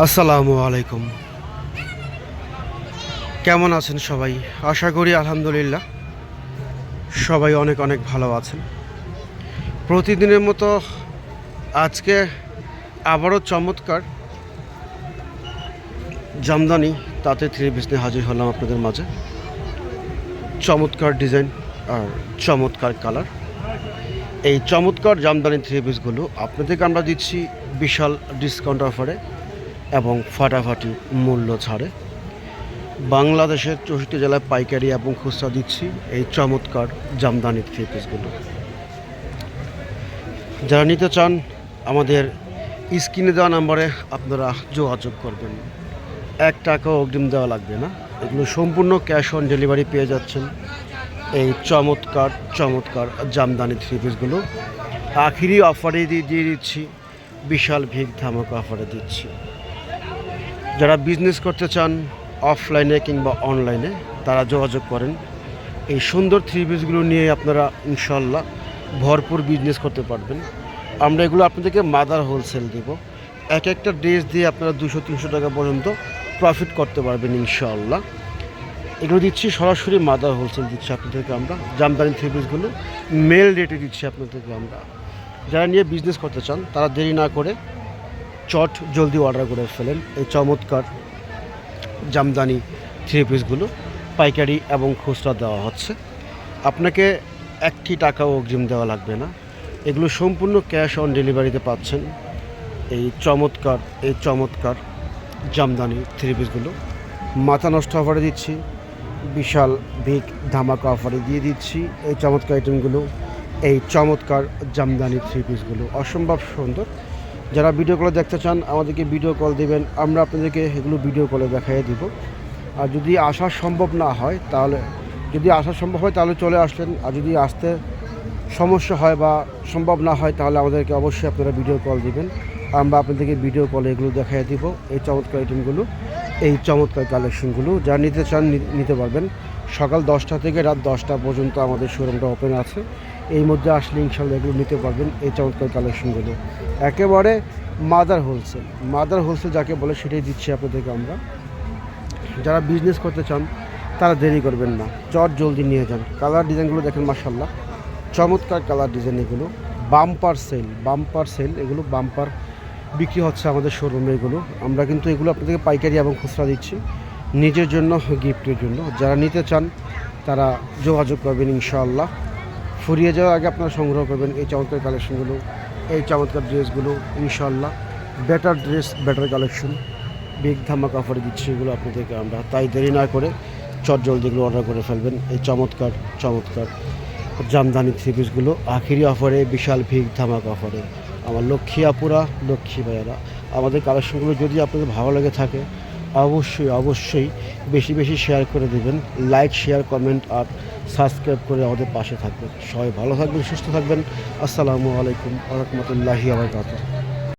আসসালামু আলাইকুম। কেমন আছেন সবাই? আশা করি আলহামদুলিল্লাহ সবাই অনেক অনেক ভালো আছেন। প্রতিদিনের মতো আজকে আবারও চমৎকার জামদানি তাঁতের থ্রি পিস নিয়ে হাজির হলাম আপনাদের মাঝে। চমৎকার ডিজাইন আর চমৎকার কালার। এই চমৎকার জামদানি থ্রি পিসগুলো আপনাদেরকে আমরা দিচ্ছি বিশাল ডিসকাউন্ট অফারে এবং ফাটাফাটি মূল্য ছাড়ে। বাংলাদেশের 64 জেলায় পাইকারি এবং খুচরা দিচ্ছি এই চমৎকার জামদানি থ্রি পিসগুলো। যারা নিতে চান আমাদের স্ক্রিনে দেওয়া নাম্বারে আপনারা যোগাযোগ করবেন। 1 টাকাও অগ্রিম দেওয়া লাগবে না, এগুলো সম্পূর্ণ ক্যাশ অন ডেলিভারি পেয়ে যাচ্ছেন। এই চমৎকার চমৎকার জামদানি থ্রি পিসগুলো আখিরি অফারে দিয়ে দিচ্ছি, বিশাল ভিগ ধামাকা অফারে দিচ্ছি। যারা বিজনেস করতে চান অফলাইনে কিংবা অনলাইনে তারা যোগাযোগ করেন। এই সুন্দর থ্রি পিসগুলো নিয়ে আপনারা ইনশাল্লাহ ভরপুর বিজনেস করতে পারবেন। আমরা এগুলো আপনাদেরকে মাদার হোলসেল দেব। এক একটা ড্রেস দিয়ে আপনারা 200-300 টাকা পর্যন্ত প্রফিট করতে পারবেন ইনশাআল্লাহ। এগুলো দিচ্ছি সরাসরি মাদার হোলসেল দিচ্ছি আপনাদেরকে আমরা। জামদানি থ্রি পিসগুলো মেল রেটে দিচ্ছি আপনাদেরকে আমরা। যারা নিয়ে বিজনেস করতে চান তারা দেরি না করে চট জলদি অর্ডার করে ফেলেন। এই চমৎকার জামদানি থ্রি পিসগুলো পাইকারি এবং খুচরা দেওয়া হচ্ছে। আপনাকে 1 টাকাও অগ্রিম দেওয়া লাগবে না, এগুলো সম্পূর্ণ ক্যাশ অন ডেলিভারিতে পাচ্ছেন। এই চমৎকার জামদানি থ্রি পিসগুলো মাথা নষ্ট অফারে দিচ্ছি, বিশাল বিগ ধামাকা অফারে দিয়ে দিচ্ছি এই চমৎকার আইটেমগুলো। এই চমৎকার জামদানি থ্রি পিসগুলো অসম্ভব সুন্দর। যারা ভিডিও কলে দেখতে চান আমাদেরকে ভিডিও কল দেবেন, আমরা আপনাদেরকে এগুলো ভিডিও কলে দেখাইয়ে দিব। আর যদি আসা সম্ভব হয় তাহলে চলে আসলেন। আর যদি আসতে সমস্যা হয় বা সম্ভব না হয় তাহলে আমাদেরকে অবশ্যই আপনারা ভিডিও কল দিবেন, আমরা আপনাদেরকে ভিডিও কলে এগুলো দেখাইয়ে দিব। এই চমৎকার আইটেমগুলো, এই চমৎকার কালেকশনগুলো যারা নিতে চান নিতে পারবেন। সকাল 10টা থেকে রাত 10টা পর্যন্ত আমাদের শোরুমটা ওপেন আছে। এই মধ্যে আসলে ইনশাল্লাহ এগুলো নিতে পারবেন। এই চমৎকার কালেকশনগুলো একেবারে মাদার হোলসেল যাকে বলে সেটাই দিচ্ছি আপনাদেরকে আমরা। যারা বিজনেস করতে চান তারা দেরি করবেন না, চট জলদি নিয়ে যান। কালার ডিজাইনগুলো দেখেন মাশাআল্লাহ, চমৎকার কালার ডিজাইন। এগুলো বাম্পার সেল, এগুলো বাম্পার বিক্রি হচ্ছে আমাদের শোরুমে। এগুলো আমরা কিন্তু এগুলো আপনাদেরকে পাইকারি এবং খুচরা দিচ্ছি নিজের জন্য, গিফটের জন্য। যারা নিতে চান তারা যোগাযোগ করবেন ইনশাআল্লাহ। ফুরিয়ে যাওয়ার আগে আপনারা সংগ্রহ করবেন এই চমৎকার কালেকশনগুলো, এই চমৎকার ড্রেসগুলো ইনশাআল্লাহ। Better dress, better collection, big ধামাকা অফারে দিচ্ছি এগুলো আপনাদেরকে আমরা। তাই দেরি না করে চট জলদি এগুলো অর্ডার করে ফেলবেন। এই চমৎকার জামদানি থ্রি পিসগুলো আখিরি অফারে, বিশাল ভিগ ধামাকা অফারে। আমার লক্ষ্মী আপুরা, লক্ষ্মী ভাইয়েরা, আমাদের কালেকশনগুলো যদি আপনাদের ভালো লেগে থাকে অবশ্যই বেশি শেয়ার করে দেবেন। লাইক, শেয়ার, কমেন্ট আর সাবস্ক্রাইব করে আমাদের পাশে থাকবেন। সবাই ভালো থাকবেন, সুস্থ থাকবেন। আসসালামু আলাইকুম ওয়া রাহমাতুল্লাহি ওয়া বারাকাতুহু।